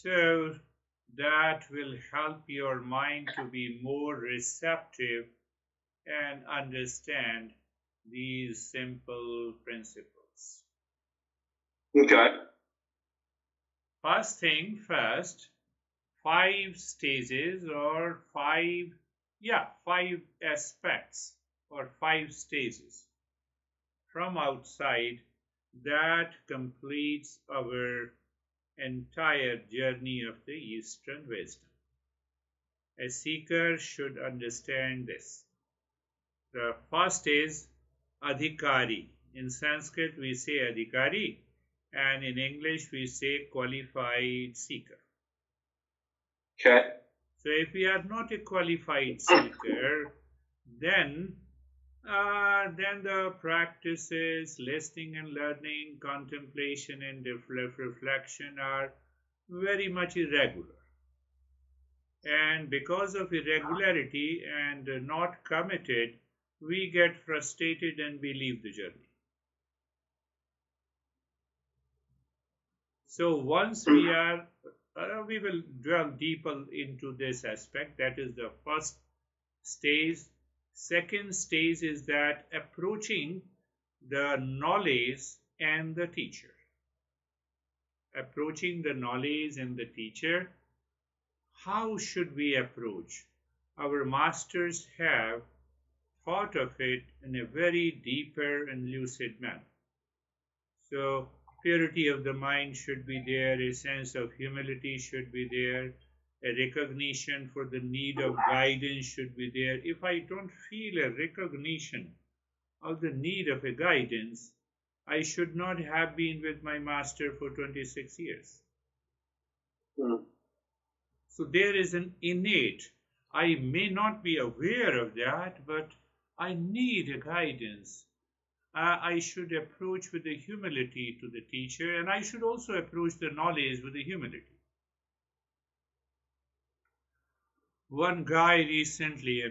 So that will help your mind to be more receptive and understand these simple principles. Okay. First thing first, 5 stages or five aspects or 5 stages from outside that completes our entire journey of the Eastern wisdom. A seeker should understand this. The first is adhikari. In Sanskrit, we say adhikari, and in English, we say qualified seeker. Okay. So, if we are not a qualified seeker, then the practices, listening and learning, contemplation, and reflection are very much irregular. And because of irregularity and not committed, we get frustrated and we leave the journey. So once we will delve deeper into this aspect. That is the first stage. Second stage is that approaching the knowledge and the teacher. Approaching the knowledge and the teacher. How should we approach? Our masters have thought of it in a very deeper and lucid manner. So, purity of the mind should be there, a sense of humility should be there, a recognition for the need of guidance should be there. If I don't feel a recognition of the need of a guidance, I should not have been with my master for 26 years. Mm. So there is an innate, I may not be aware of that, but I need a guidance. I should approach with the humility to the teacher, and I should also approach the knowledge with the humility. One guy recently,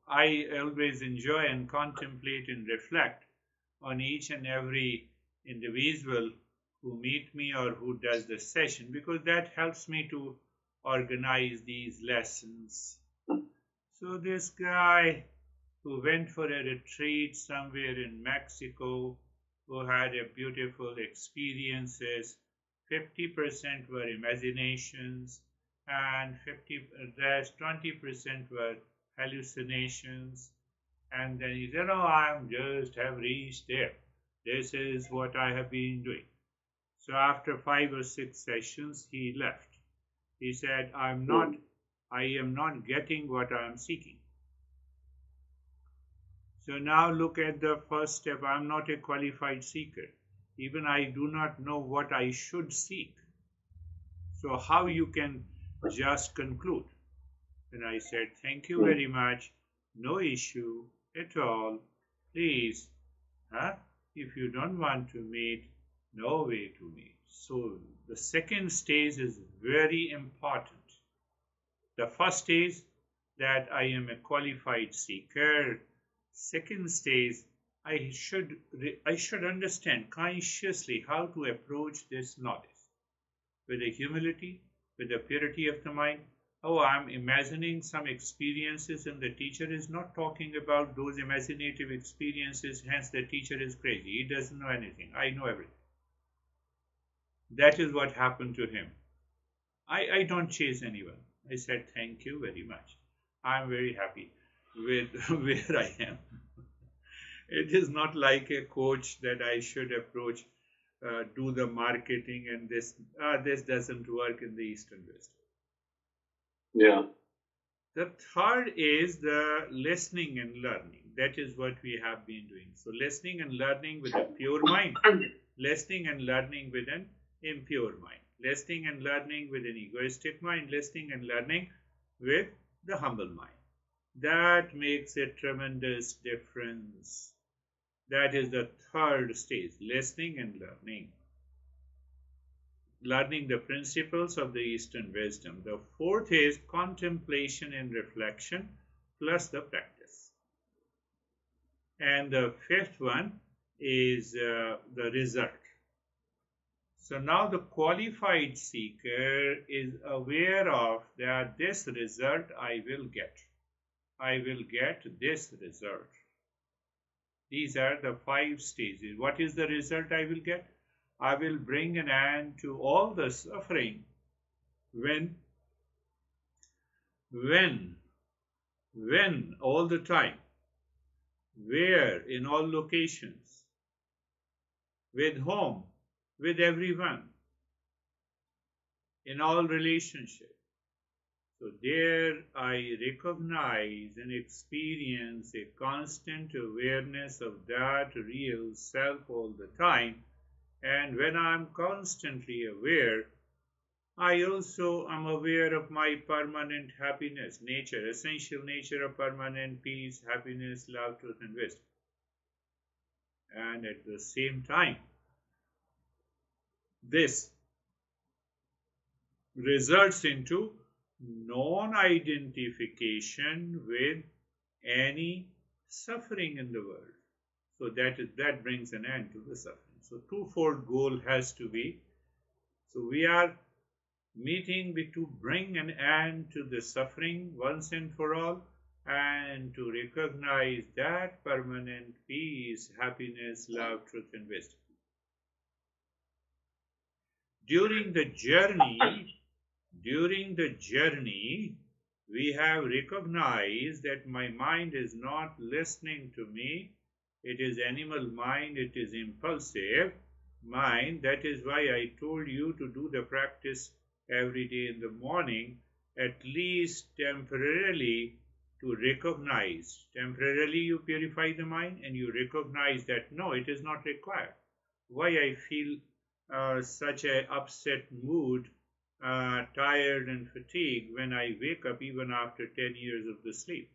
I always enjoy and contemplate and reflect on each and every individual who meet me or who does the session, because that helps me to organize these lessons. So this guy who went for a retreat somewhere in Mexico, who had a beautiful experiences, 50% were imaginations, and 20% were hallucinations. And then he said, "Oh, I just have reached there. This is what I have been doing." So after 5 or 6 sessions, he left. He said, I am not getting what I am seeking. So now look at the first step. I am not a qualified seeker. Even I do not know what I should seek. So how you can just conclude? And I said, thank you very much. No issue at all. Please, if you don't want to meet, no way to meet. So the second stage is very important. The first stage, that I am a qualified seeker. Second stage, I should understand consciously how to approach this knowledge with a humility, with a purity of the mind. Oh, I'm imagining some experiences, and the teacher is not talking about those imaginative experiences, hence the teacher is crazy. He doesn't know anything. I know everything. That is what happened to him. I don't chase anyone. I said, thank you very much. I'm very happy with where I am. It is not like a coach that I should approach, do the marketing, and this doesn't work in the Eastern West. Yeah. The third is the listening and learning. That is what we have been doing. So listening and learning with a pure mind, listening and learning with an impure mind, listening and learning with an egoistic mind, listening and learning with the humble mind. That makes a tremendous difference. That is the third stage, listening and learning. Learning the principles of the Eastern wisdom. The fourth is contemplation and reflection plus the practice. And the fifth one is the result. So now the qualified seeker is aware of that this result I will get. I will get this result. These are the 5 stages. What is the result I will get? I will bring an end to all the suffering when, all the time, where, in all locations, with whom, with everyone, in all relationships. So there I recognize and experience a constant awareness of that real self all the time. And when I'm constantly aware, I also am aware of my permanent happiness, nature, essential nature of permanent peace, happiness, love, truth, and wisdom. And at the same time, this results into non-identification with any suffering in the world. So that brings an end to the suffering. So twofold goal has to be. So we are meeting to bring an end to the suffering once and for all, and to recognize that permanent peace, happiness, love, truth, and wisdom. During the journey, we have recognized that my mind is not listening to me. It is animal mind, it is impulsive mind. That is why I told you to do the practice every day in the morning, at least temporarily, to recognize. Temporarily you purify the mind and you recognize that no, it is not required. Why I feel such a upset mood, tired and fatigued when I wake up even after 10 years of the sleep,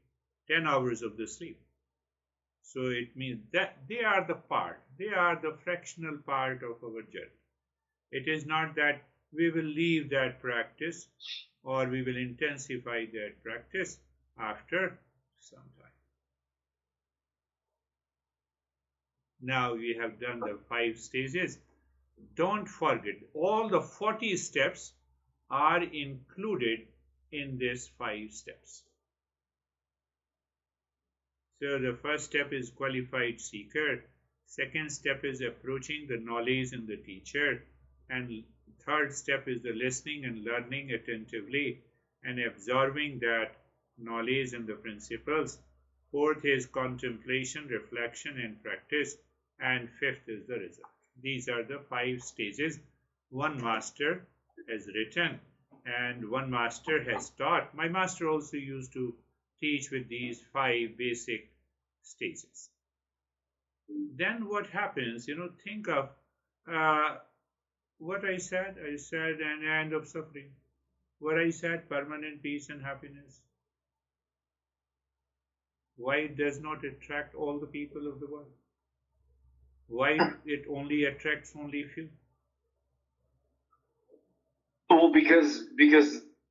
10 hours of the sleep. So it means that they are the fractional part of our journey. It is not that we will leave that practice or we will intensify that practice after some time. Now we have done the 5 stages. Don't forget, all the 40 steps are included in these 5 steps. So the first step is qualified seeker. Second step is approaching the knowledge and the teacher. And third step is the listening and learning attentively and absorbing that knowledge and the principles. Fourth is contemplation, reflection, and practice. And fifth is the result. These are the 5 stages one master has written and one master has taught. My master also used to teach with these 5 basic stages. Then what happens, think of what I said. I said an end of suffering. What I said, permanent peace and happiness. Why it does not attract all the people of the world? Why it only attracts only few? Well, because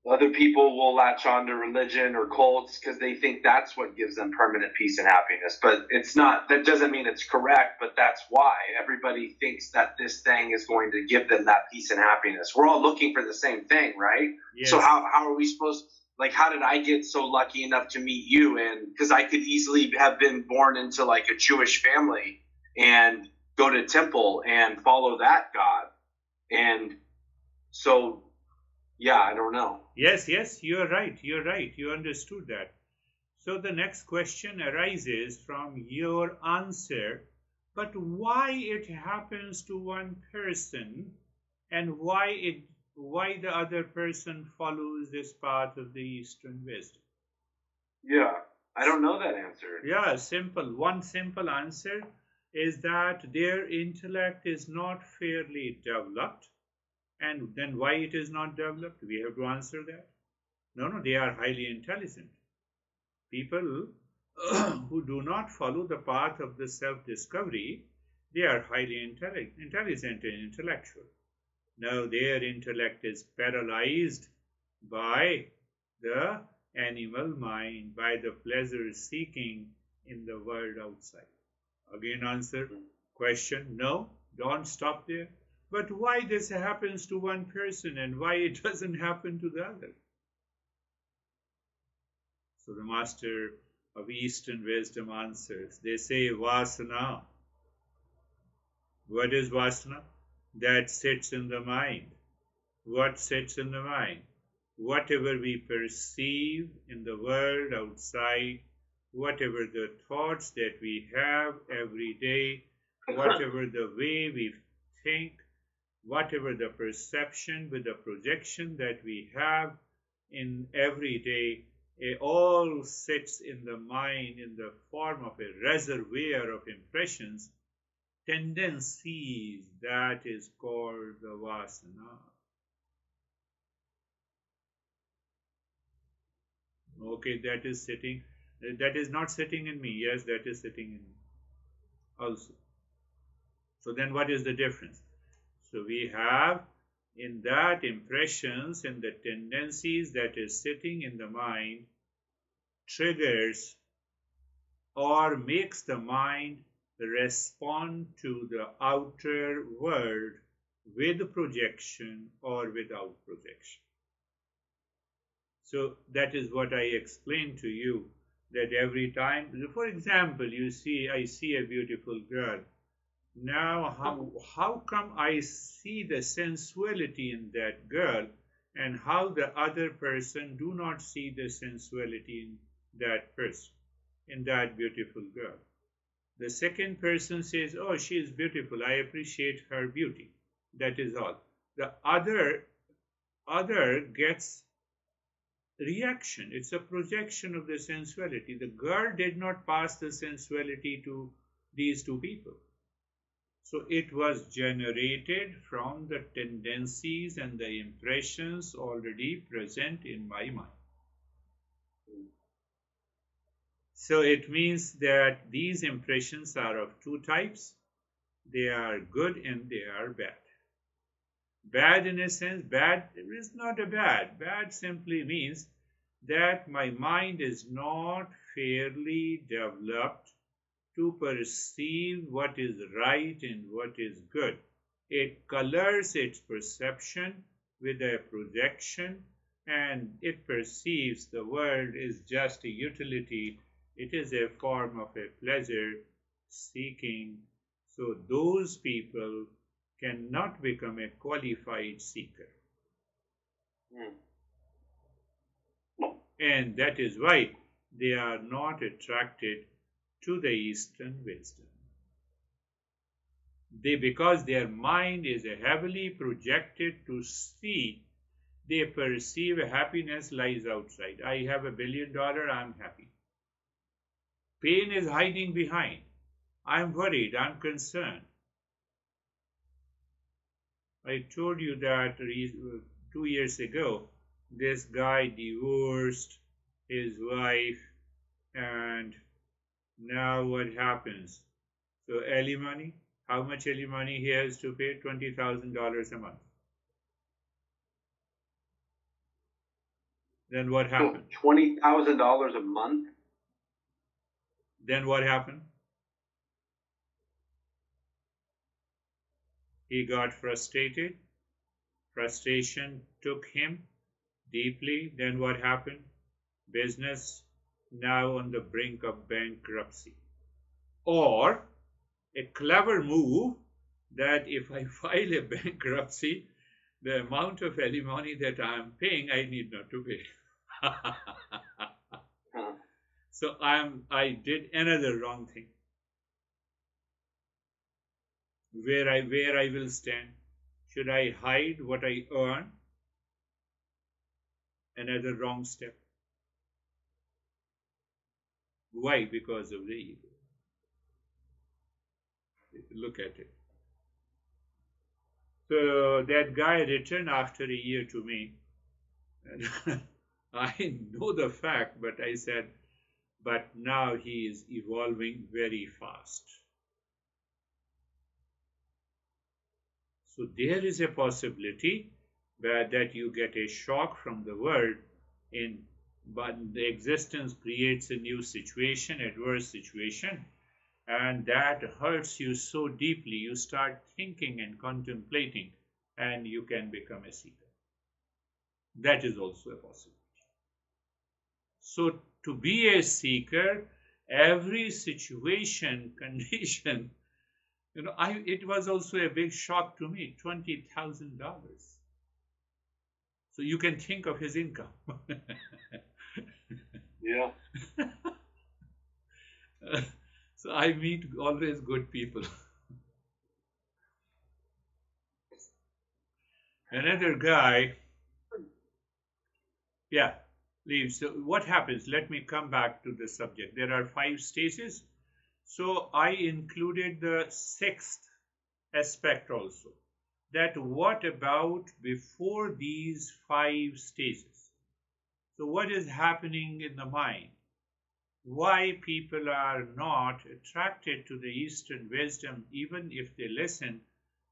other people will latch on to religion or cults because they think that's what gives them permanent peace and happiness. But it's not. That doesn't mean it's correct, but that's why everybody thinks that this thing is going to give them that peace and happiness. We're all looking for the same thing, right? Yes. So how are we supposed how did I get so lucky enough to meet you? And because I could easily have been born into like a Jewish family and go to temple and follow that God. And so, yeah, I don't know. Yes, you're right. You understood that. So the next question arises from your answer, but why it happens to one person and why the other person follows this path of the Eastern wisdom? Yeah, I don't know that answer. Yeah, one simple answer is that their intellect is not fairly developed. And then why it is not developed? We have to answer that. No, they are highly intelligent. People who do not follow the path of the self-discovery, they are highly intelligent and intellectual. Now their intellect is paralyzed by the animal mind, by the pleasure seeking in the world outside. Again, answer question, no, don't stop there. But why this happens to one person and why it doesn't happen to the other? So the master of Eastern wisdom answers. They say vasana. What is vasana? That sits in the mind. What sits in the mind? Whatever we perceive in the world outside, whatever the thoughts that we have every day, whatever the way we think, whatever the perception with the projection that we have in every day, it all sits in the mind in the form of a reservoir of impressions, tendencies, that is called the vasana. Okay, that is not sitting in me. Yes, that is sitting in me also. So then what is the difference? So we have in that impressions and the tendencies that is sitting in the mind triggers or makes the mind respond to the outer world with projection or without projection. So that is what I explained to you, that every time, for example, I see a beautiful girl. Now, how come I see the sensuality in that girl, and how the other person do not see the sensuality in that person, in that beautiful girl? The second person says, oh, she is beautiful, I appreciate her beauty. That is all. The other gets reaction. It's a projection of the sensuality. The girl did not pass the sensuality to these two people. So it was generated from the tendencies and the impressions already present in my mind. So it means that these impressions are of two types. They are good and they are bad. Bad in a sense, bad is not a bad. Bad simply means that my mind is not fairly developed to perceive what is right and what is good. It colors its perception with a projection, and it perceives the world is just a utility. It is a form of a pleasure seeking. So those people cannot become a qualified seeker. And that is why they are not attracted to the Eastern wisdom. Because their mind is heavily projected to see, they perceive happiness lies outside. I have $1 billion, I'm happy. Pain is hiding behind. I'm worried, I'm concerned. I told you that 2 years ago, this guy divorced his wife, and now what happens? So alimony, how much alimony he has to pay? $20,000 a month. Then what happened? $20,000 a month? Then what happened? He got frustrated. Frustration took him deeply. Then what happened? Business now on the brink of bankruptcy. Or a clever move that if I file a bankruptcy, the amount of alimony that I am paying, I need not to pay. So I did another wrong thing. Where I will stand? Should I hide what I earn? Another wrong step. Why? Because of the ego. Look at it. So that guy returned after a year to me. And I know the fact, but I said, but now he is evolving very fast. So there is a possibility that you get a shock from the world, but the existence creates a new situation, adverse situation, and that hurts you so deeply, you start thinking and contemplating, and you can become a seeker. That is also a possibility. So, to be a seeker, every situation, condition, it was also a big shock to me, $20,000. So you can think of his income. Yeah. So I meet always good people. Another guy, yeah, leaves. So what happens? Let me come back to the subject. There are 5 stages. So I included the 6th aspect also. That what about before these 5 stages? So what is happening in the mind? Why people are not attracted to the Eastern wisdom, even if they listen,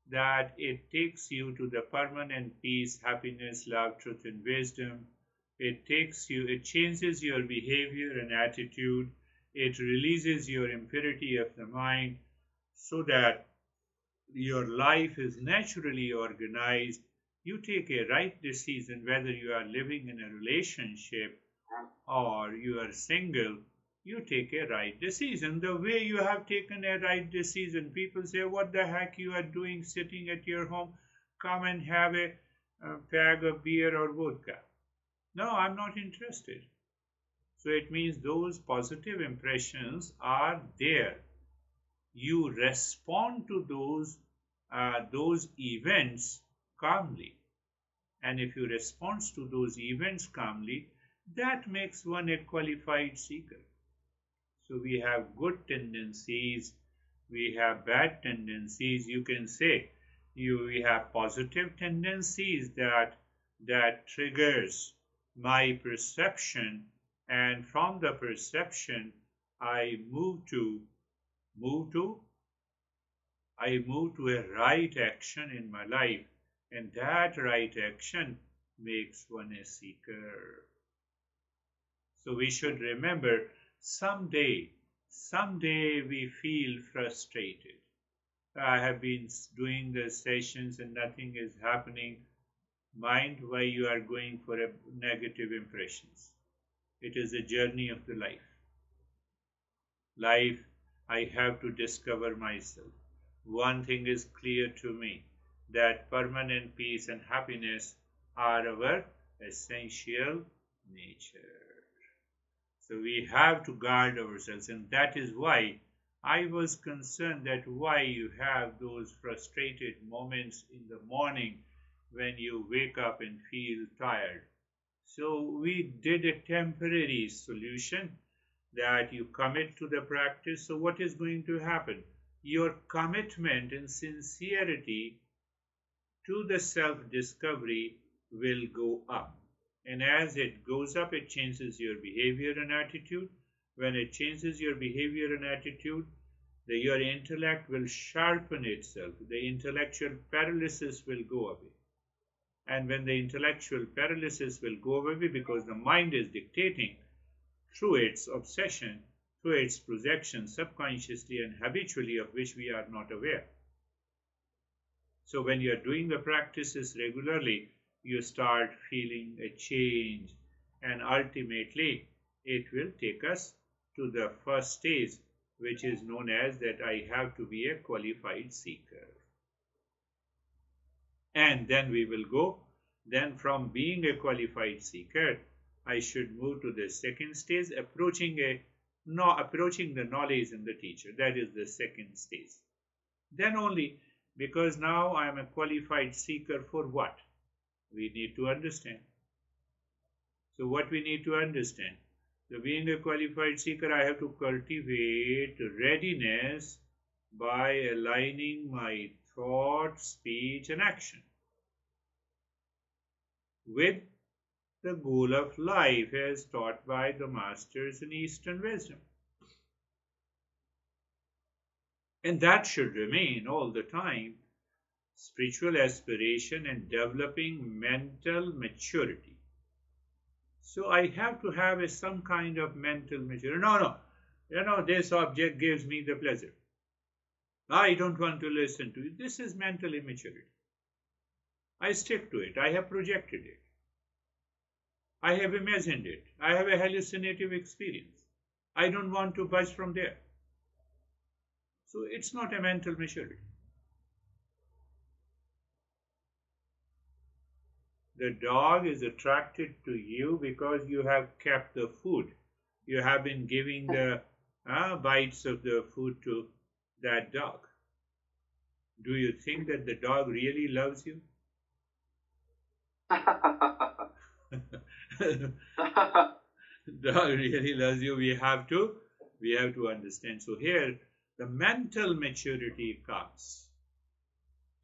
that it takes you to the permanent peace, happiness, love, truth, and wisdom. It changes your behavior and attitude. It releases your impurity of the mind so that your life is naturally organized. You take a right decision whether you are living in a relationship or you are single. You take a right decision. The way you have taken a right decision, people say, what the heck you are doing sitting at your home? Come and have a bag of beer or vodka. No, I'm not interested. So it means those positive impressions are there. You respond to those events calmly. And if you respond to those events calmly, that makes one a qualified seeker. So we have good tendencies, we have bad tendencies. You can say we have positive tendencies that triggers my perception, and from the perception I move to a right action in my life, and that right action makes one a seeker. So we should remember, someday we feel frustrated. I have been doing the sessions and nothing is happening. Mind why you are going for a negative impressions. It is a journey of the life. I have to discover myself. One thing is clear to me, that permanent peace and happiness are our essential nature. So we have to guard ourselves, and that is why I was concerned that why you have those frustrated moments in the morning when you wake up and feel tired. So we did a temporary solution, that you commit to the practice. So what is going to happen? Your commitment and sincerity to the self-discovery will go up. And as it goes up, it changes your behavior and attitude. When it changes your behavior and attitude, your intellect will sharpen itself. The intellectual paralysis will go away. And when the intellectual paralysis will go away, because the mind is dictating through its obsession, through its projection, subconsciously and habitually, of which we are not aware. So when you are doing the practices regularly, you start feeling a change, and ultimately it will take us to the first stage, which is known as that I have to be a qualified seeker. And then we will go, then from being a qualified seeker, I should move to the second stage, approaching the knowledge and the teacher. That is the second stage. Then only, because now I am a qualified seeker for what? We need to understand. So what we need to understand? So being a qualified seeker, I have to cultivate readiness by aligning my thought, speech, and action with the goal of life as taught by the masters in Eastern wisdom. And that should remain all the time spiritual aspiration and developing mental maturity. So I have to have some kind of mental maturity. No, This object gives me the pleasure. I don't want to listen to it. This is mental immaturity. I stick to it. I have projected it. I have imagined it. I have a hallucinative experience. I don't want to budge from there. So it's not a mental maturity. The dog is attracted to you because you have kept the food. You have been giving the bites of the food to that dog. Do you think that the dog really loves you? Dog really loves you. We have to understand. So here, the mental maturity comes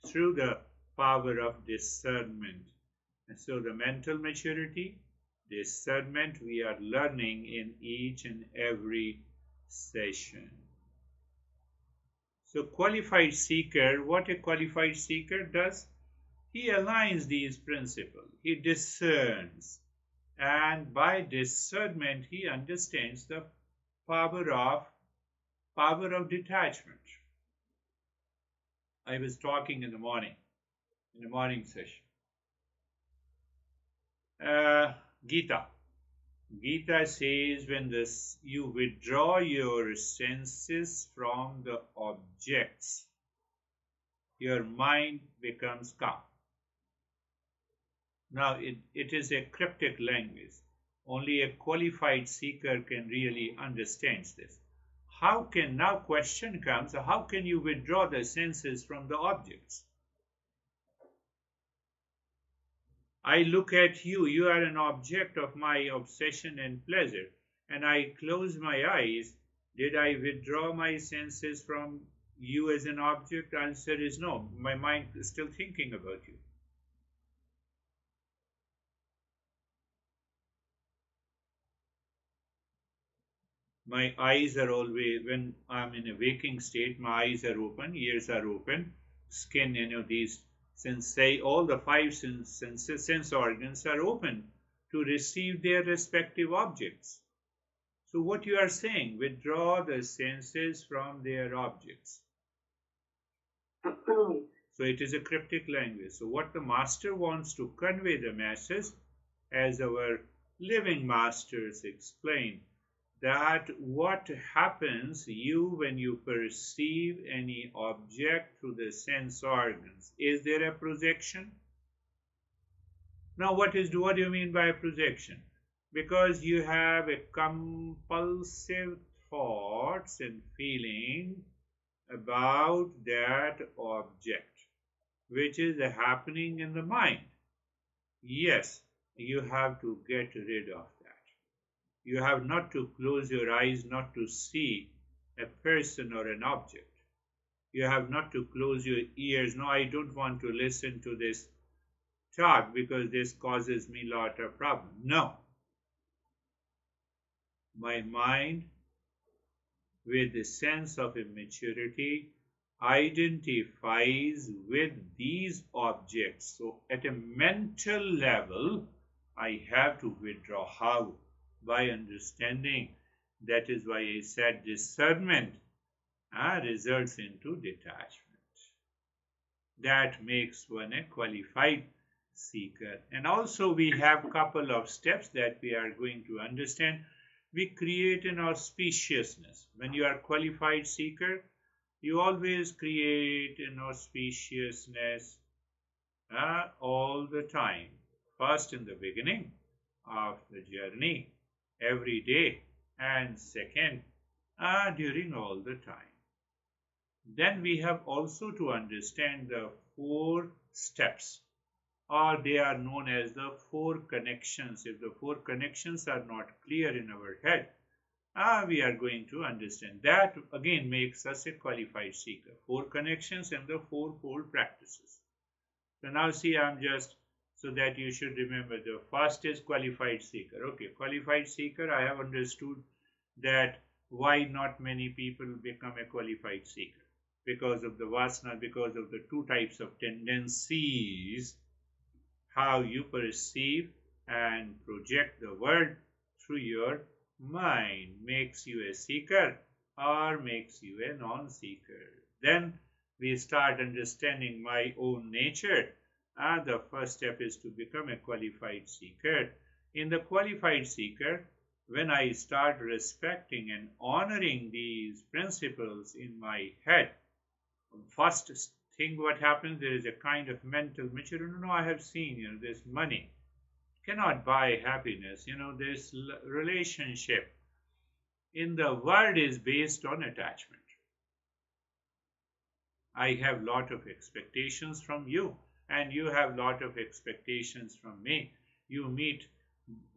through the power of discernment. And so the mental maturity, discernment, we are learning in each and every session. So qualified seeker, what a qualified seeker does, he aligns these principles, he discerns, and by discernment he understands the power of detachment. I was talking in the morning session. Gita. Gita says when you withdraw your senses from the objects, your mind becomes calm. Now, it is a cryptic language. Only a qualified seeker can really understand this. Now question comes, how can you withdraw the senses from the objects? I look at you, you are an object of my obsession and pleasure, and I close my eyes. Did I withdraw my senses from you as an object? The answer is no. My mind is still thinking about you. My eyes are always, when I'm in a waking state, my eyes are open, ears are open, skin, these all the five sense organs are open to receive their respective objects. So what you are saying, withdraw the senses from their objects. So it is a cryptic language. So what the master wants to convey the message, as our living masters explain, that what happens when you perceive any object through the sense organs, is there a projection? Now what do you mean by projection? Because you have a compulsive thoughts and feeling about that object, which is happening in the mind. Yes, you have to get rid of that. You have not to close your eyes not to see a person or an object. You have not to close your ears. No, I don't want to listen to this talk because this causes me a lot of problem. No. My mind, with the sense of immaturity, identifies with these objects. So at a mental level, I have to withdraw. How? By understanding. That is why I said discernment results into detachment. That makes one a qualified seeker. And also we have a couple of steps that we are going to understand. We create an auspiciousness. When you are a qualified seeker, you always create an auspiciousness all the time. First in the beginning of the journey, every day, and second, during all the time. Then we have also to understand the 4 steps, or they are known as the 4 connections. If the 4 connections are not clear in our head, we are going to understand. That again makes us a qualified seeker. 4 connections and the 4-fold practices. So now see, I'm just, so that you should remember, the first is qualified seeker. Okay, qualified seeker, I have understood that why not many people become a qualified seeker. Because of the vasana, because of the 2 types of tendencies, how you perceive and project the world through your mind makes you a seeker or makes you a non-seeker. Then we start understanding my own nature. The first step is to become a qualified seeker. In the qualified seeker, when I start respecting and honoring these principles in my head, first thing what happens, there is a kind of mental maturity. No, I have seen, this money cannot buy happiness. This relationship in the world is based on attachment. I have lot of expectations from you, and you have lot of expectations from me.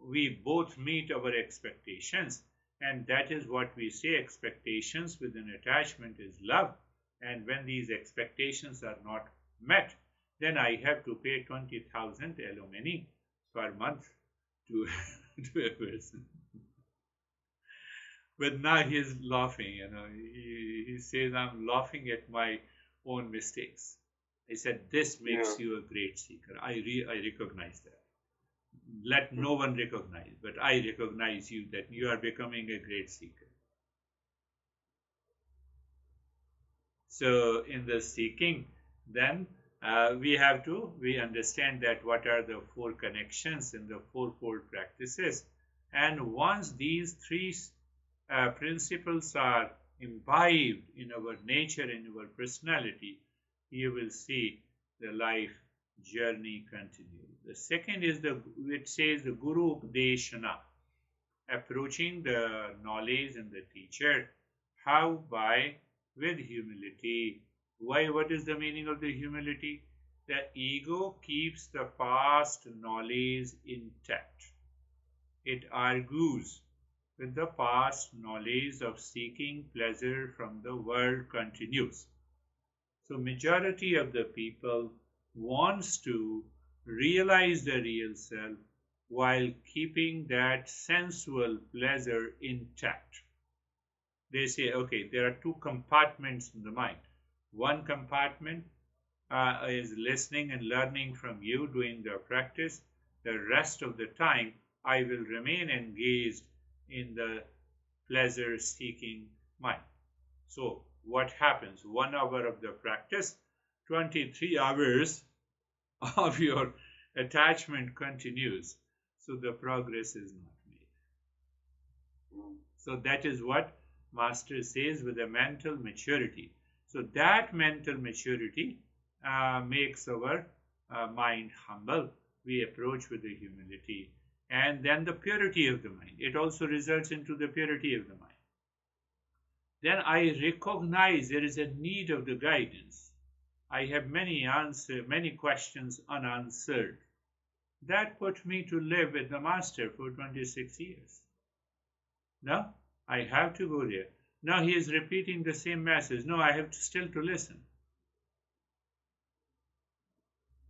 We both meet our expectations, and that is what we say. Expectations with an attachment is love, and when these expectations are not met, then I have to pay 20,000 alimony per month to, to a person. But now he is laughing, he says, I'm laughing at my own mistakes. I said, this makes you a great seeker. I recognize that. Let no one recognize, but I recognize you, that you are becoming a great seeker. So in the seeking, then we understand that what are the four connections in the fourfold practices. And once these three principles are imbibed in our nature, in our personality, you will see the life journey continue. The second is it says the Guru Updeshana, approaching the knowledge and the teacher. How? With humility. Why? What is the meaning of the humility? The ego keeps the past knowledge intact. It argues with the past knowledge of seeking pleasure from the world continues. So majority of the people wants to realize the real self while keeping that sensual pleasure intact. They say, okay, there are two compartments in the mind. One compartment is listening and learning from you, doing the practice. The rest of the time, I will remain engaged in the pleasure-seeking mind. So what happens? 1 hour of the practice, 23 hours of your attachment continues. So the progress is not made. So that is what Master says with a mental maturity. So that mental maturity makes our mind humble. We approach with the humility. And then the purity of the mind. It also results into the purity of the mind. Then I recognize there is a need of the guidance. I have many questions unanswered. That put me to live with the Master for 26 years. Now, I have to go there. Now he is repeating the same message. No, I have still to listen.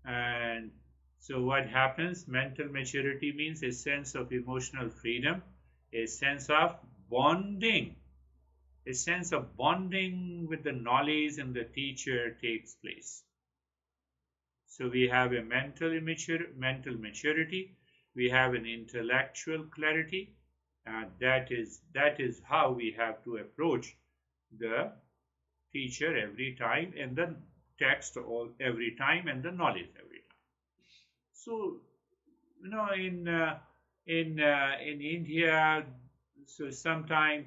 And so what happens? Mental maturity means a sense of emotional freedom, a sense of bonding. A sense of bonding with the knowledge and the teacher takes place. So we have a mental maturity, we have an intellectual clarity, and that is how we have to approach the teacher every time, and the text every time, and the knowledge every time. So in India, so sometimes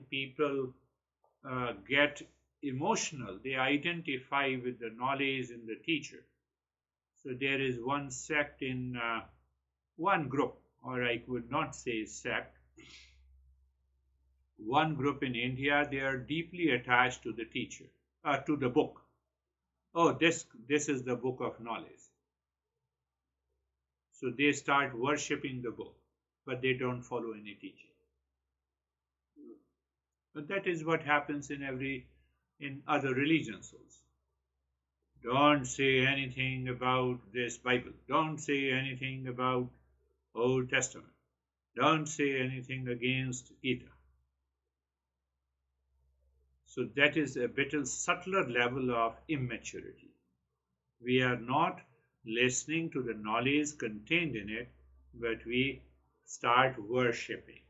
people get emotional. They identify with the knowledge in the teacher. So there is one sect in one group, or I would not say sect, one group in India. They are deeply attached to the teacher, to the book. Oh, this is the book of knowledge. So they start worshipping the book, but they don't follow any teaching. But that is what happens in other religions also. Don't say anything about this Bible. Don't say anything about Old Testament. Don't say anything against Gita. So that is a bit subtler level of immaturity. We are not listening to the knowledge contained in it, but we start worshipping.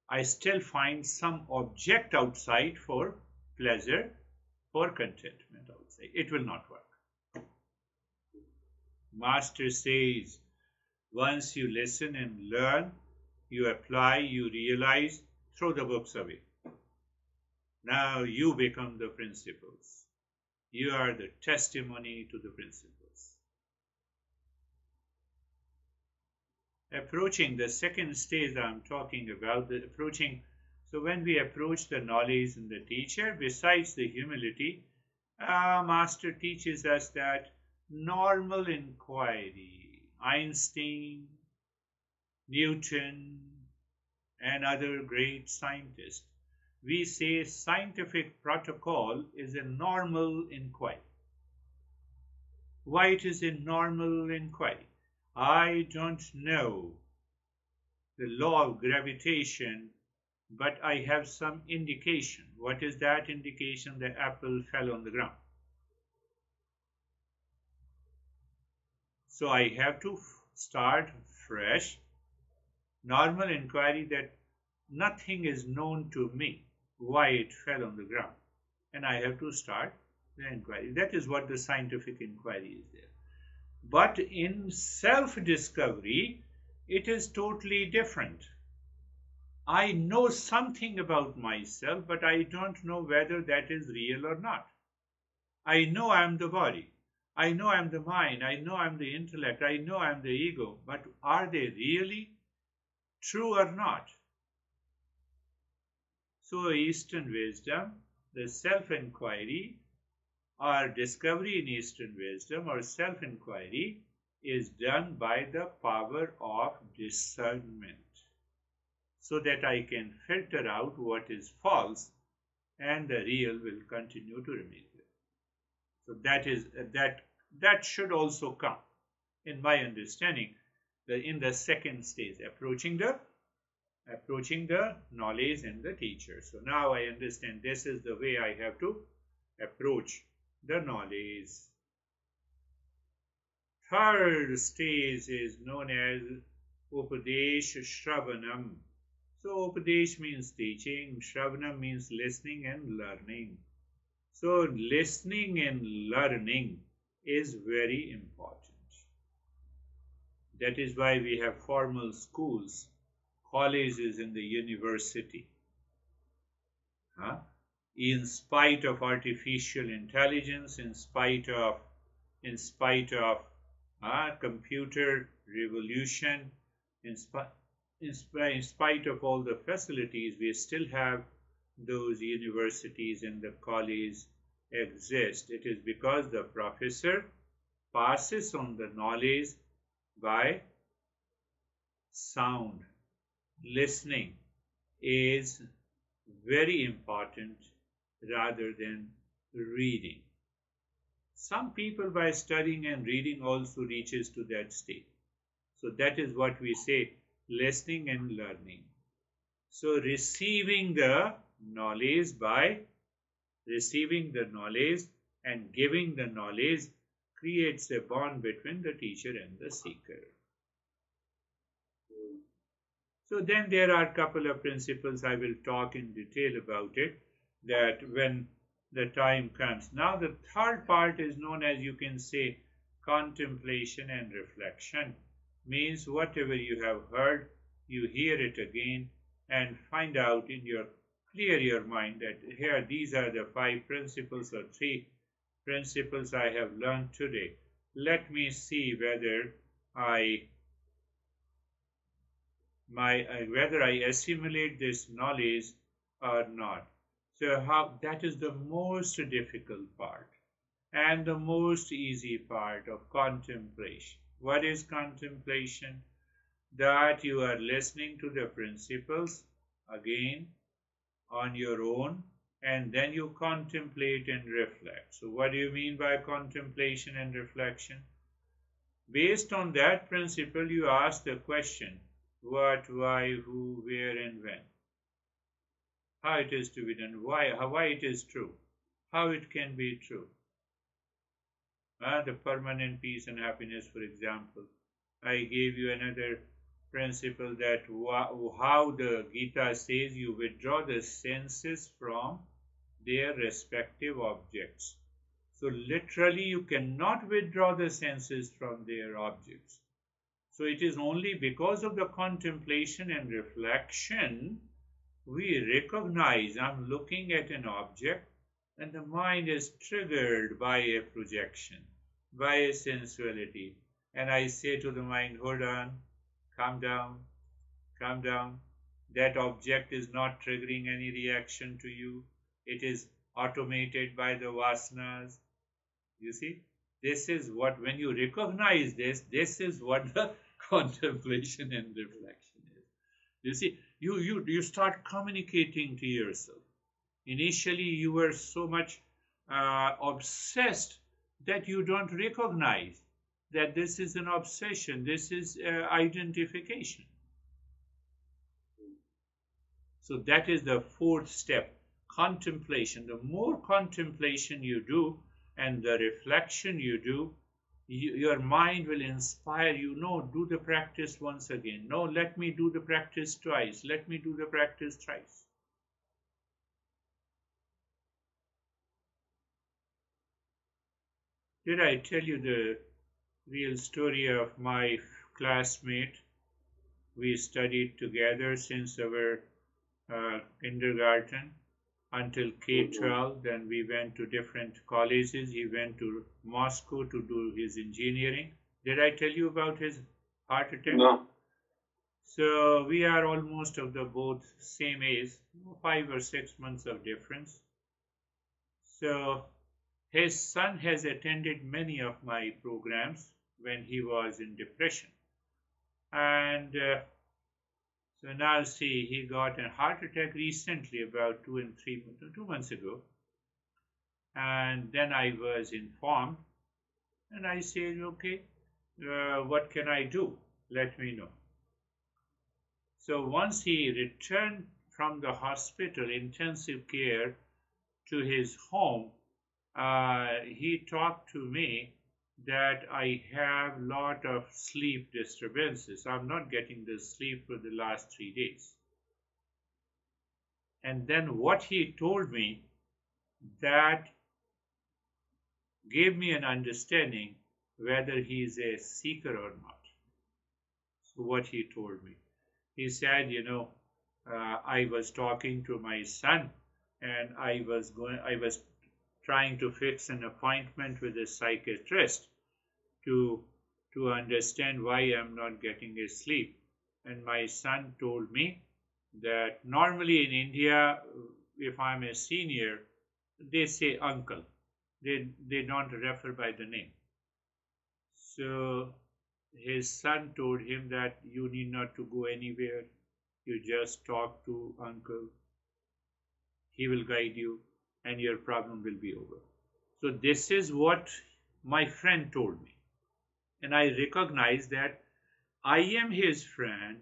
I still find some object outside for pleasure, for contentment outside. It will not work. Master says, once you listen and learn, you apply, you realize, throw the books away. Now you become the principles. You are the testimony to the principles. Approaching the second stage I'm talking about, the approaching. So when we approach the knowledge and the teacher, besides the humility, Master teaches us that normal inquiry, Einstein, Newton, and other great scientists, we say scientific protocol is a normal inquiry. Why it is a normal inquiry? I don't know the law of gravitation, but I have some indication. What is that indication? The apple fell on the ground. So I have to start fresh. Normal inquiry that nothing is known to me why it fell on the ground. And I have to start the inquiry. That is what the scientific inquiry is there. But in self-discovery, it is totally different. I know something about myself, but I don't know whether that is real or not. I know I am the body. I know I am the mind. I know I am the intellect. I know I am the ego. But are they really true or not? So Eastern wisdom, the self-inquiry or discovery in Eastern wisdom or self-inquiry is done by the power of discernment, so that I can filter out what is false and the real will continue to remain there. So that should also come, in my understanding, in the second stage, approaching the knowledge and the teacher. So now I understand this is the way I have to approach the knowledge. Third stage is known as Upadesh Shravanam. So Upadesh means teaching, Shravanam means listening and learning. So listening and learning is very important. That is why we have formal schools, colleges and the university. In spite of artificial intelligence, in spite of computer revolution, in spite of all the facilities, we still have those universities and the colleges exist. It is because the professor passes on the knowledge by sound. Listening is very important rather than reading. Some people by studying and reading also reaches to that state. So that is what we say, listening and learning. So receiving the knowledge and giving the knowledge creates a bond between the teacher and the seeker. So then there are a couple of principles. I will talk in detail about it, that when the time comes. Now the third part is known as, you can say, contemplation and reflection. Means whatever you have heard, you hear it again and find out clear your mind that here these are the 5 principles or 3 principles I have learned today. Let me see whether I assimilate this knowledge or not. So that is the most difficult part and the most easy part of contemplation. What is contemplation? That you are listening to the principles again on your own, and then you contemplate and reflect. So what do you mean by contemplation and reflection? Based on that principle, you ask the question, what, why, who, where, and when. How it is to be done, why it is true, how it can be true. The permanent peace and happiness, for example. I gave you another principle that how the Gita says you withdraw the senses from their respective objects. So literally you cannot withdraw the senses from their objects. So it is only because of the contemplation and reflection we recognize I'm looking at an object and the mind is triggered by a projection, by a sensuality. And I say to the mind, hold on, calm down, calm down. That object is not triggering any reaction to you. It is automated by the vasanas. You see, this is what, when you recognize this is what the contemplation and reflection is. You see, you start communicating to yourself. Initially, you were so much obsessed that you don't recognize that this is an obsession, this is identification. So that is the fourth step, contemplation. The more contemplation you do and the reflection you do, your mind will inspire you. No, do the practice once again. No, let me do the practice twice. Let me do the practice thrice. Did I tell you the real story of my classmate? We studied together since our kindergarten until K-12. Then we went to different colleges. He went to Moscow to do his engineering. Did I tell you about his heart attack? No. So we are almost of the both same age, 5 or 6 months of difference. So his son has attended many of my programs when he was in depression. And so now see, he got a heart attack recently, about 2 months ago. And then I was informed and I said, okay, what can I do? Let me know. So once he returned from the hospital, intensive care, to his home, he talked to me that I have a lot of sleep disturbances. I'm not getting the sleep for the last 3 days. And then what he told me, that gave me an understanding whether he is a seeker or not. So what he told me, he said, I was talking to my son and I was trying to fix an appointment with a psychiatrist to understand why I'm not getting a sleep. And my son told me that normally in India, if I'm a senior, they say uncle. They don't refer by the name. So his son told him that you need not to go anywhere. You just talk to uncle. He will guide you and your problem will be over. So this is what my friend told me. And I recognize that I am his friend.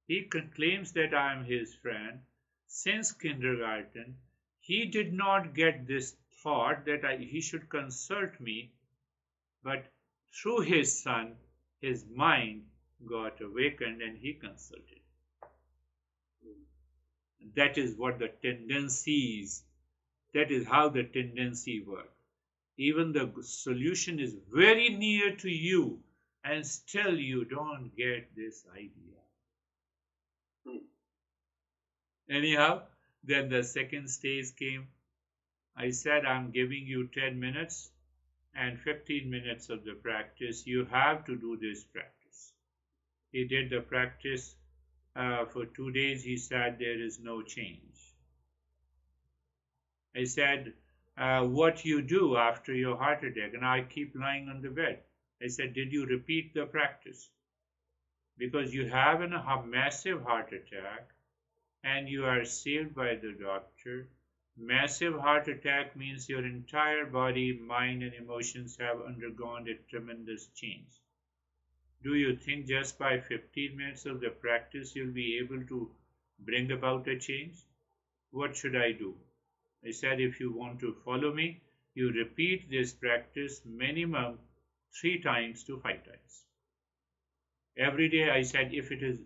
He claims that I am his friend. Since kindergarten, he did not get this thought that he should consult me, but through his son, his mind got awakened and he consulted. That is what the tendencies, that is how the tendency works. Even the solution is very near to you and still you don't get this idea. Anyhow, then the second stage came. I said, I'm giving you 10 minutes and 15 minutes of the practice. You have to do this practice. He did the practice for 2 days. He said, there is no change. I said, what you do after your heart attack? And I keep lying on the bed. I said, did you repeat the practice? Because you have a massive heart attack and you are saved by the doctor. Massive heart attack means your entire body, mind, and emotions have undergone a tremendous change. Do you think just by 15 minutes of the practice you'll be able to bring about a change? What should I do? I said, if you want to follow me, you repeat this practice minimum 3 times to 5 times. Every day I said, if it is,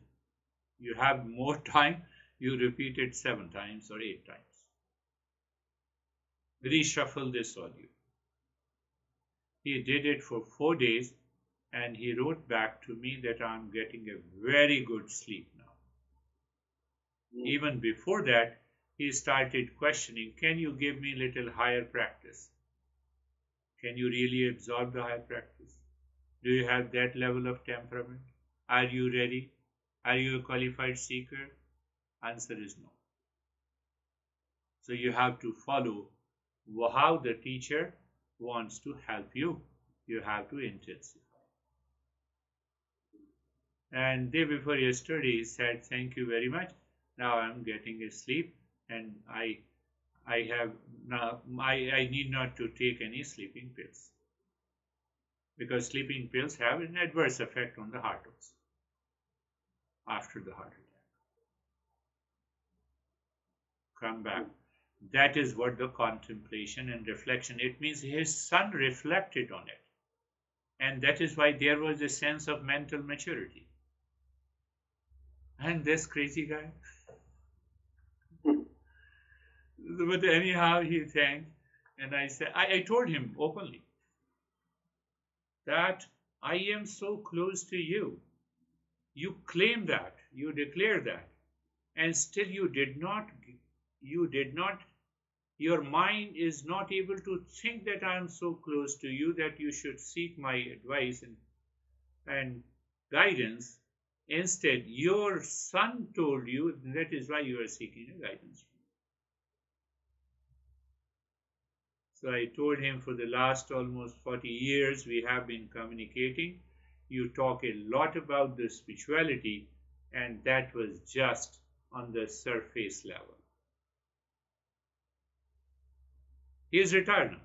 you have more time, you repeat it 7 times or 8 times. Reshuffle this audio. He did it for 4 days and he wrote back to me that I'm getting a very good sleep now. Even before that, he started questioning, can you give me a little higher practice? Can you really absorb the higher practice? Do you have that level of temperament? Are you ready? Are you a qualified seeker? Answer is no. So you have to follow how the teacher wants to help you. You have to intensify. And day before yesterday he said, thank you very much. Now I'm getting a sleep and I have now I need not to take any sleeping pills. Because sleeping pills have an adverse effect on the heart also after the heart attack. Come back. That is what the contemplation and reflection, it means his son reflected on it. And that is why there was a sense of mental maturity. And this crazy guy. But anyhow, he thanked. And I said, I told him openly that I am so close to you. You claim that, you declare that, and still you did not, your mind is not able to think that I am so close to you that you should seek my advice and guidance. Instead, your son told you that is why you are seeking a guidance. So I told him for the last almost 40 years we have been communicating. You talk a lot about the spirituality, and that was just on the surface level. He is retired now.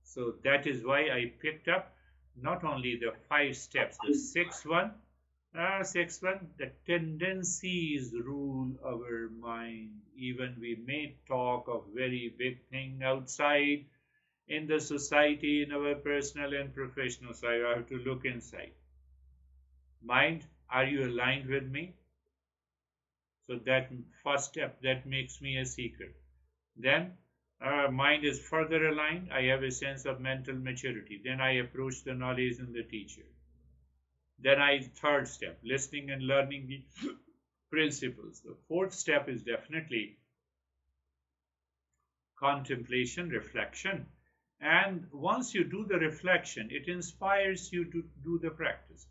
So that is why I picked up not only the 5 steps, the sixth one, the tendencies rule our mind. Even we may talk of very big thing outside, in the society, in our personal and professional side, I have to look inside. Mind, are you aligned with me? So that first step, that makes me a seeker. Then mind is further aligned. I have a sense of mental maturity. Then I approach the knowledge and the teacher. Then third step, listening and learning the principles. The fourth step is definitely contemplation, reflection. And once you do the reflection, it inspires you to do the practice.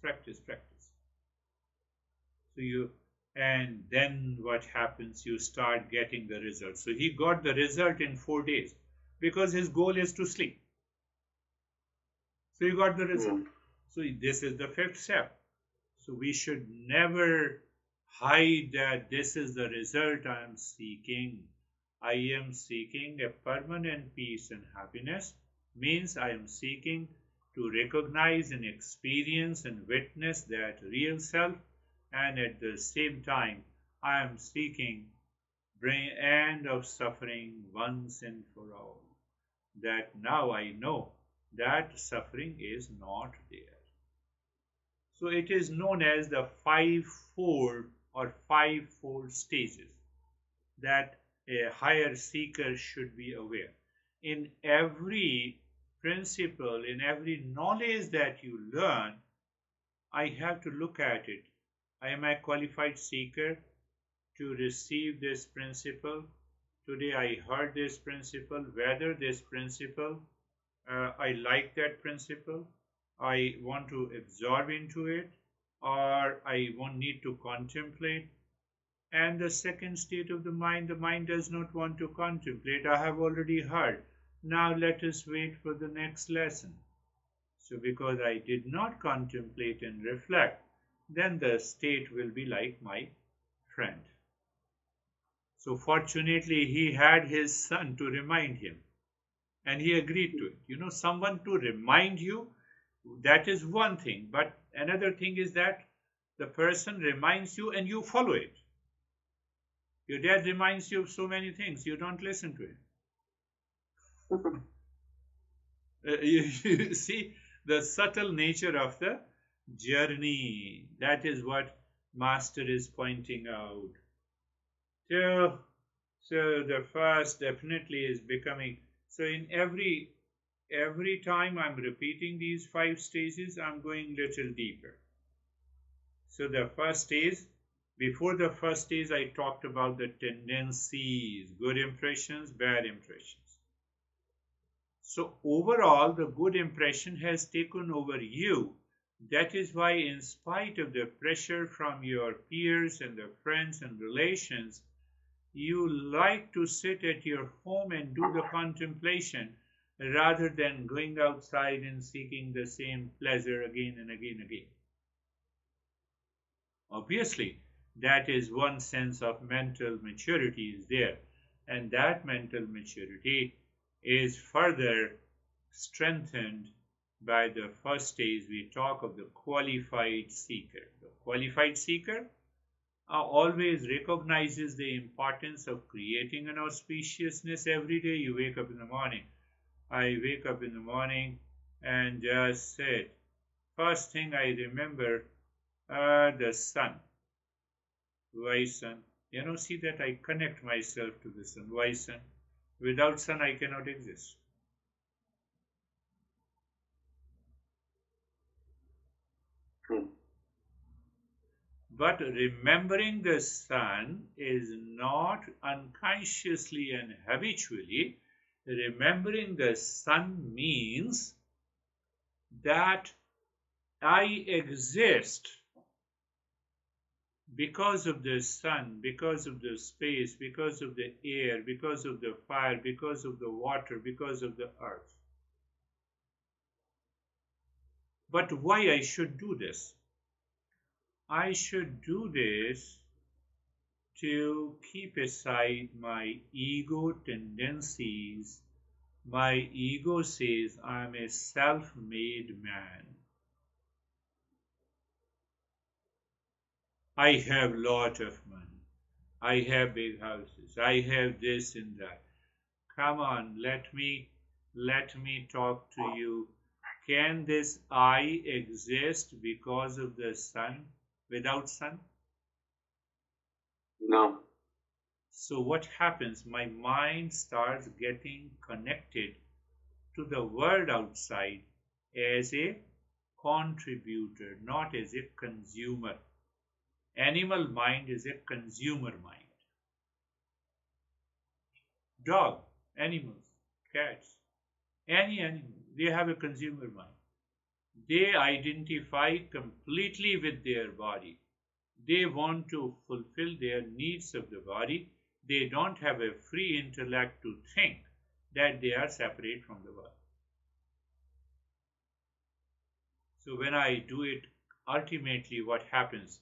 So and then what happens? You start getting the result. So he got the result in 4 days because his goal is to sleep. So he got the result. So this is the 5th step. So we should never hide that this is the result I am seeking. I am seeking a permanent peace and happiness, means I am seeking to recognize and experience and witness that real self, and at the same time I am seeking bring end of suffering once and for all. That now I know that suffering is not there. So it is known as the fivefold stages that a higher seeker should be aware. In every principle, in every knowledge that you learn, I have to look at it. I am a qualified seeker to receive this principle. Today I heard this principle, whether this principle, I like that principle, I want to absorb into it, or I won't need to contemplate. And the second state of the mind does not want to contemplate. I have already heard. Now let us wait for the next lesson. So because I did not contemplate and reflect, then the state will be like my friend. So fortunately, he had his son to remind him, and he agreed to it. You know, someone to remind you, that is one thing. But another thing is that the person reminds you and you follow it. Your dad reminds you of so many things, you don't listen to him. You see, the subtle nature of the journey. That is what Master is pointing out. So, so the first definitely is becoming. So in every time I'm repeating these 5 stages, I'm going little deeper. So the first stage, before the first stage, I talked about the tendencies, good impressions, bad impressions. So overall, the good impression has taken over you. That is why, in spite of the pressure from your peers and the friends and relations, you like to sit at your home and do the contemplation rather than going outside and seeking the same pleasure again and again and again. Obviously, that is one sense of mental maturity is there, and that mental maturity is further strengthened by the first stage. We talk of the qualified seeker. The qualified seeker always recognizes the importance of creating an auspiciousness every day. You wake up in the morning. I wake up in the morning and just sit. First thing I remember, the sun. Why sun? See that I connect myself to the sun. Why sun? Without sun, I cannot exist. But remembering the sun is not unconsciously and habitually. Remembering the sun means that I exist because of the sun, because of the space, because of the air, because of the fire, because of the water, because of the earth. But why I should do this? I should do this to keep aside my ego tendencies. My ego says I'm a self-made man. I have lot of money. I have big houses. I have this and that. Come on, let me talk to you. Can this I exist because of the sun, without sun? No. So what happens? My mind starts getting connected to the world outside as a contributor, not as a consumer. Animal mind is a consumer mind. Dog, animals, cats, any animal, they have a consumer mind. They identify completely with their body. They want to fulfill their needs of the body. They don't have a free intellect to think that they are separate from the world. So when I do it, ultimately what happens?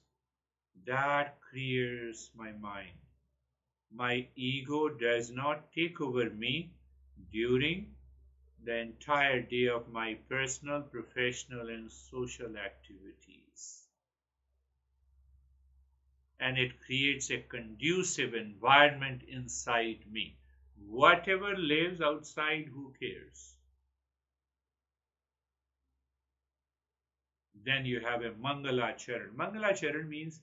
That clears my mind. My ego does not take over me during the entire day of my personal, professional, and social activities. And it creates a conducive environment inside me. Whatever lives outside, who cares? Then you have a Mangalacharan. Mangalacharan means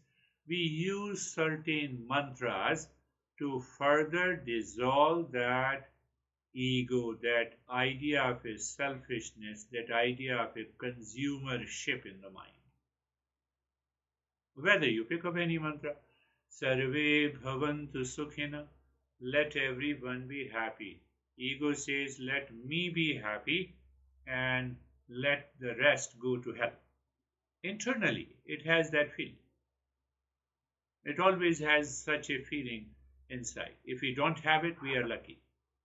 we use certain mantras to further dissolve that ego, that idea of a selfishness, that idea of a consumership in the mind. Whether you pick up any mantra, Sarve Bhavantu Sukhina, let everyone be happy. Ego says, let me be happy and let the rest go to hell. Internally, it has that feeling. It always has such a feeling inside. If we don't have it, we are lucky.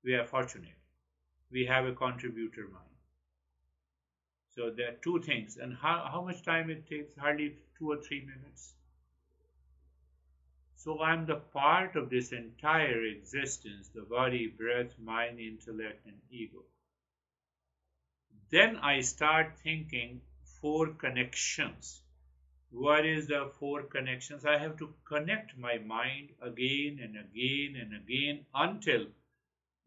We are fortunate. We have a contributor mind. So there are two things. And how much time it takes? Hardly 2 or 3 minutes. So I'm the part of this entire existence, the body, breath, mind, intellect, and ego. Then I start thinking 4 connections. What is the 4 connections? I have to connect my mind again and again and again until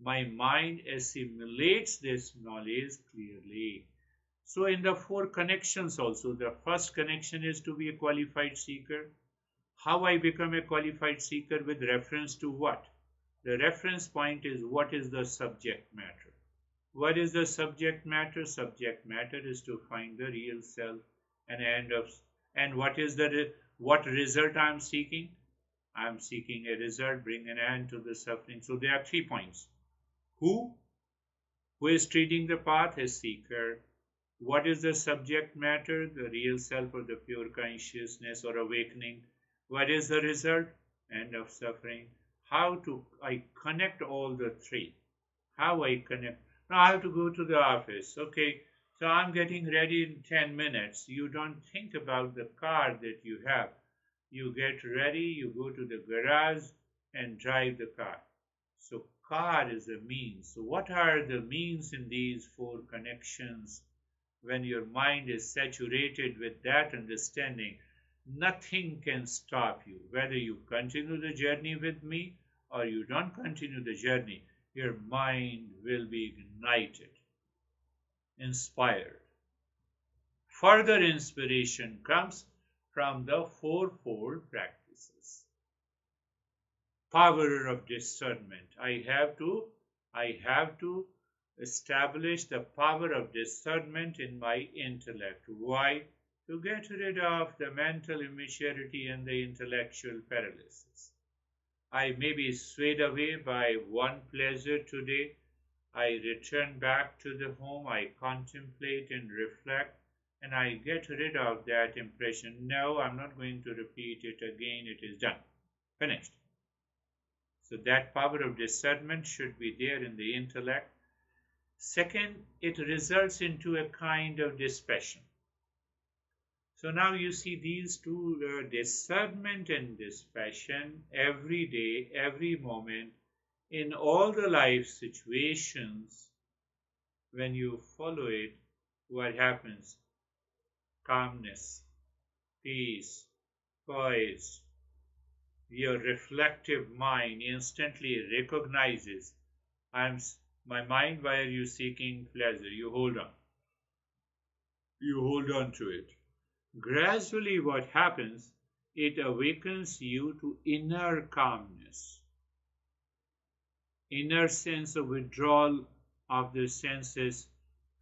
my mind assimilates this knowledge clearly. So in the four connections also, the first connection is to be a qualified seeker. How I become a qualified seeker with reference to what? The reference point is what is the subject matter. What is the subject matter? Subject matter is to find the real self and end of. And what result I am seeking? I am seeking a result, bring an end to the suffering. So there are 3 points. Who? Who is treading the path? A seeker. What is the subject matter? The real self or the pure consciousness or awakening. What is the result? End of suffering. How to I connect all the 3? How I connect? Now I have to go to the office. Okay, so I'm getting ready in 10 minutes. You don't think about the car that you have. You get ready, you go to the garage and drive the car. So car is a means. So what are the means in these 4 connections? When your mind is saturated with that understanding, nothing can stop you. Whether you continue the journey with me or you don't continue the journey, your mind will be ignited, inspired. Further inspiration comes from the fourfold practices. Power of discernment. I have to establish the power of discernment in my intellect. Why? To get rid of the mental immaturity and the intellectual paralysis. I may be swayed away by one pleasure today. I return back to the home, I contemplate and reflect, and I get rid of that impression. No, I'm not going to repeat it again. It is done. Finished. So that power of discernment should be there in the intellect. Second, it results into a kind of dispassion. So now you see these two, discernment and dispassion, every day, every moment, in all the life situations. When you follow it, what happens? Calmness, peace, poise. Your reflective mind instantly recognizes, my mind, why are you seeking pleasure? You hold on. You hold on to it. Gradually what happens, it awakens you to inner calmness, inner sense of withdrawal of the senses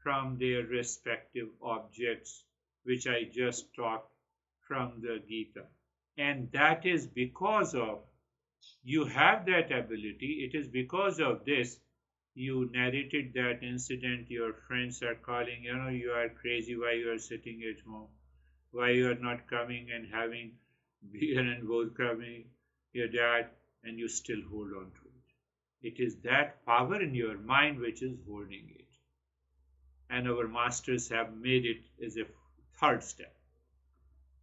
from their respective objects, which I just talked from the Gita. And that is because of, you have that ability, it is because of this, you narrated that incident, your friends are calling, you are crazy, why you are sitting at home, why you are not coming and having beer and vodka with your dad, and you still hold on to it. It is that power in your mind which is holding it. And our masters have made it as a third step.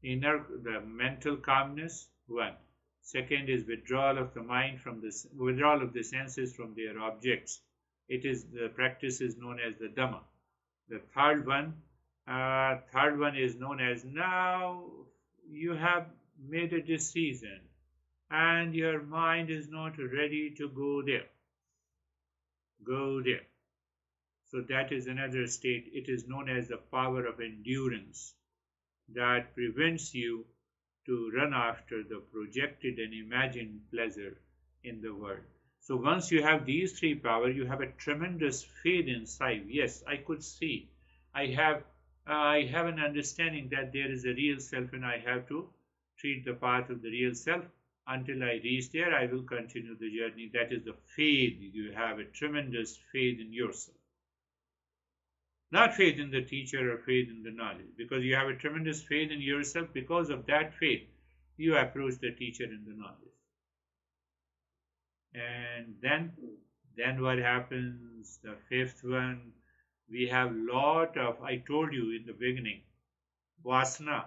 The mental calmness, one. Second is withdrawal of the mind from this, withdrawal of the senses from their objects. The practice is known as the Dhamma. The third one is known as, now you have made a decision and your mind is not ready to go there. Go there. So that is another state. It is known as the power of endurance that prevents you to run after the projected and imagined pleasure in the world. So once you have these 3 powers, you have a tremendous faith inside. Yes, I could see. I have an understanding that there is a real self and I have to treat the path of the real self. Until I reach there, I will continue the journey. That is the faith. You have a tremendous faith in yourself. Not faith in the teacher or faith in the knowledge. Because you have a tremendous faith in yourself, because of that faith, you approach the teacher and the knowledge. And then what happens? The 5th one, we have lot of, I told you in the beginning, vasana.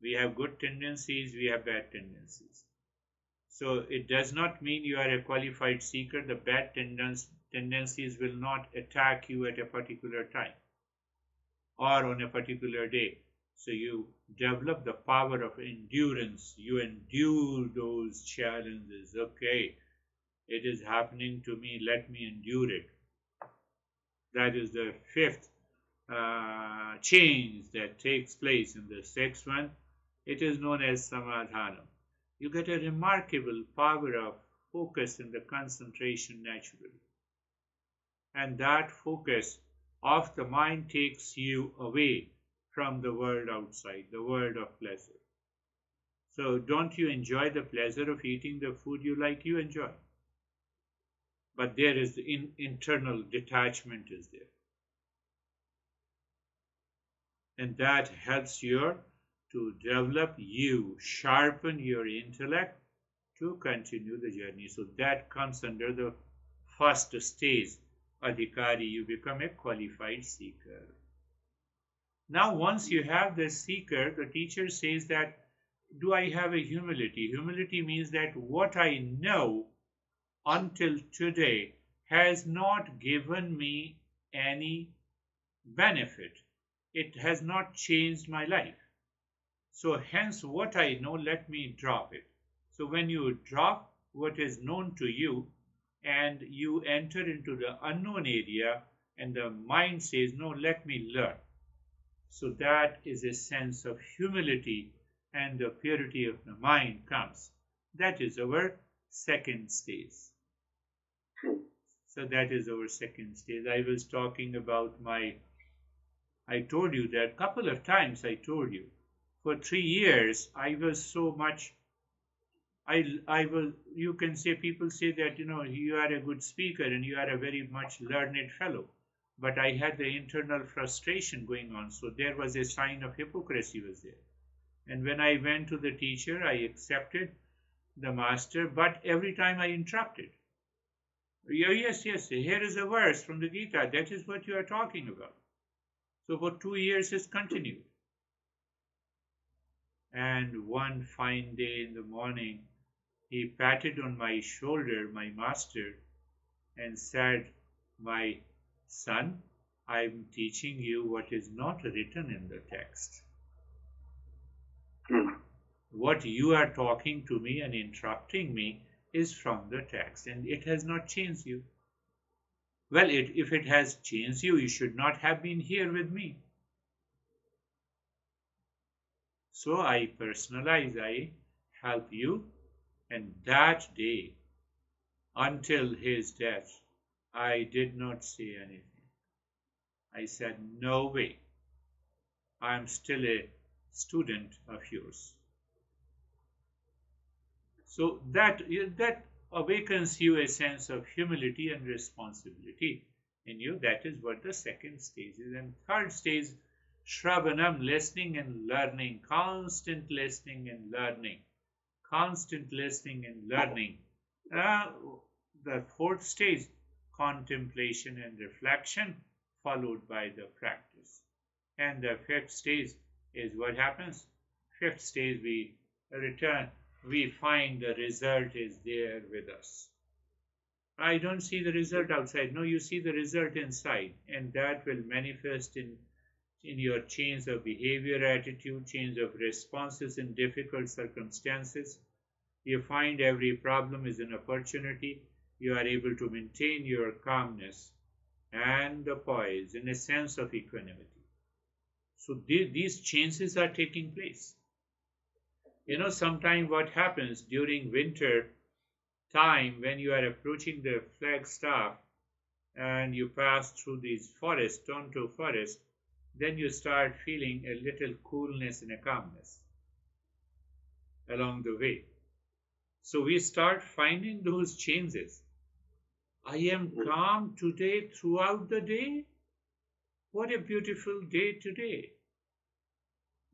We have good tendencies, we have bad tendencies. So it does not mean you are a qualified seeker. The bad tendencies will not attack you at a particular time or on a particular day. So you develop the power of endurance. You endure those challenges. Okay, it is happening to me, let me endure it. That is the 5th change that takes place in the sixth one, it is known as samadhanam. You get a remarkable power of focus and the concentration naturally. And that focus of the mind takes you away from the world outside, the world of pleasure. So don't you enjoy the pleasure of eating the food you like? You enjoy. But there is the internal detachment is there. And that helps you to develop you, sharpen your intellect to continue the journey. So that comes under the first stage, adhikari, you become a qualified seeker. Now, once you have the seeker, the teacher says that, do I have a humility? Humility means that what I know until today has not given me any benefit. It has not changed my life. So hence what I know, let me drop it. So when you drop what is known to you and you enter into the unknown area and the mind says, no, let me learn. So that is a sense of humility and the purity of the mind comes. That is our second stage. So that is our second stage. I was talking about I told you that a couple of times I told you. For 3 years, I was so much, I will, you can say, people say that, you are a good speaker and you are a very much learned fellow. But I had the internal frustration going on. So there was a sign of hypocrisy was there. And when I went to the teacher, I accepted the master, but every time I interrupted. Yes, here is a verse from the Gita. That is what you are talking about. So for 2 years it's continued. And one fine day in the morning, he patted on my shoulder, my master, and said, my son, I'm teaching you what is not written in the text. What you are talking to me and interrupting me is from the text, and it has not changed you. Well, if it has changed you, you should not have been here with me. So I personalize, I help you, and that day, until his death, I did not say anything. I said, no way, I'm still a student of yours. So that awakens you a sense of humility and responsibility in you. That is what the second stage is. And third stage, Shravanam, listening and learning, constant listening and learning, constant listening and learning. The fourth stage, contemplation and reflection, followed by the practice. And the fifth stage is what happens? Fifth stage, we return. We find the result is there with us. I don't see the result outside. No, you see the result inside, and that will manifest in your change of behavior, attitude, change of responses in difficult circumstances. You find every problem is an opportunity. You are able to maintain your calmness and the poise in a sense of equanimity. So these changes are taking place. Sometimes what happens during winter time when you are approaching the Flagstaff and you pass through these forests, Tonto forest, then you start feeling a little coolness and a calmness along the way. So we start finding those changes. I am calm today throughout the day. What a beautiful day today.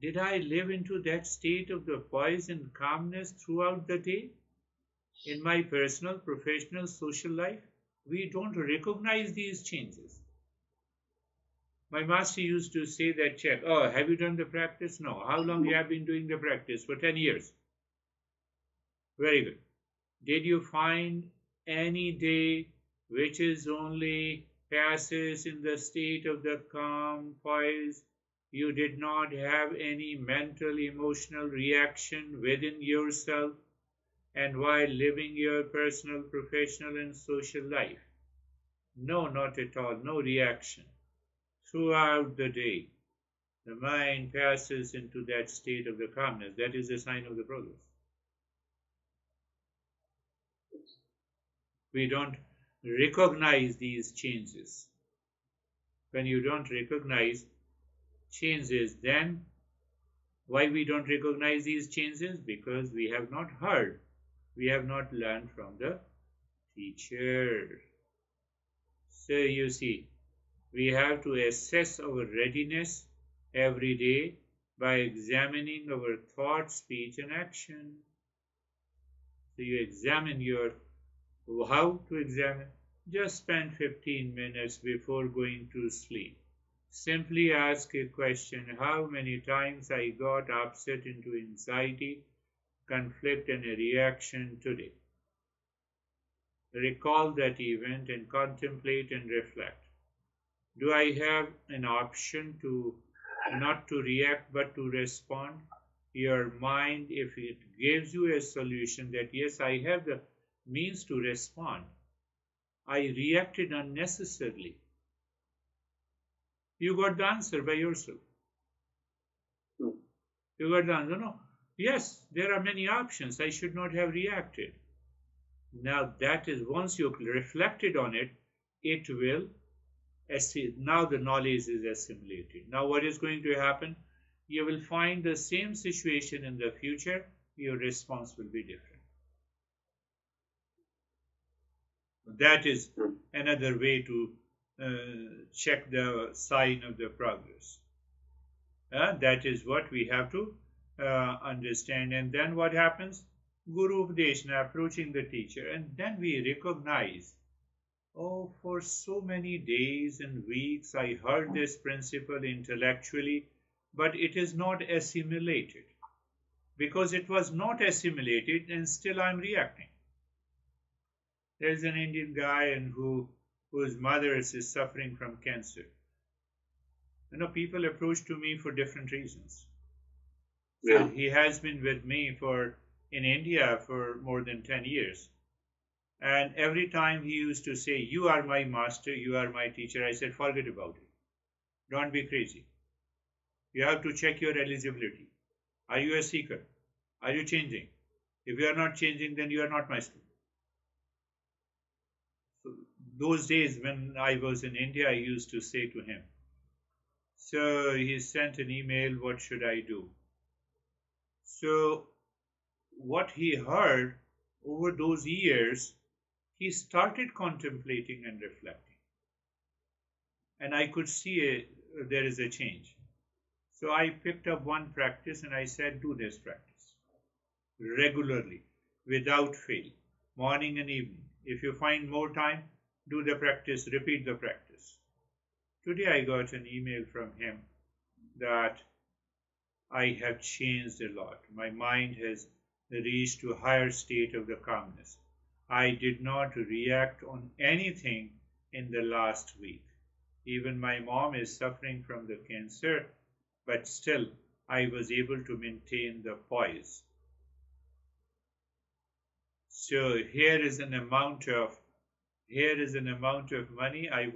Did I live into that state of the poise and calmness throughout the day? In my personal, professional, social life, we don't recognize these changes. My master used to say that, check, oh, have you done the practice? No. How long you have been doing the practice? For 10 years. Very good. Did you find any day which is only passes in the state of the calm, poise? You did not have any mental, emotional reaction within yourself and while living your personal, professional, and social life? No, not at all. No reaction. throughout the day, the mind passes into that state of the calmness. That is a sign of the progress. We don't recognize these changes. When you don't recognize changes, then why we don't recognize these changes? Because we have not heard, we have not learned from the teacher. So you see, we have to assess our readiness every day by examining our thought, speech, and action. So you examine your, how to examine? Just spend 15 minutes before going to sleep. Simply ask a question: how many times I got upset into anxiety, conflict, and a reaction today? Recall that event and contemplate and reflect. Do I have an option to not to react but to respond? Your mind, if it gives you a solution that yes, I have the means to respond, I reacted unnecessarily, you got the answer by yourself. You got the answer. No, yes, there are many options. I should not have reacted. Now that is, once you reflected on it, it will, now the knowledge is assimilated. Now what is going to happen? You will find the same situation in the future, your response will be different. That is another way to check the sign of the progress. That is what we have to understand. And then what happens? Guru Updeshna, approaching the teacher, and then we recognize, oh, for so many days and weeks I heard this principle intellectually, but it is not assimilated. Because it was not assimilated, and still I'm reacting. There's an Indian guy and whose mother is suffering from cancer. People approach to me for different reasons. So he has been with me in India for more than 10 years. And every time he used to say, you are my master, you are my teacher, I said, forget about it. Don't be crazy. You have to check your eligibility. Are you a seeker? Are you changing? If you are not changing, then you are not my student. So those days when I was in India, I used to say to him. So he sent an email, what should I do? So what he heard over those years, he started contemplating and reflecting. And I could see there is a change. So I picked up one practice and I said, do this practice regularly, without fail, morning and evening. If you find more time, do the practice, repeat the practice. Today I got an email from him that I have changed a lot. My mind has reached to a higher state of the calmness. I did not react on anything in the last week. Even my mom is suffering from the cancer, but still I was able to maintain the poise. So here is an amount of money I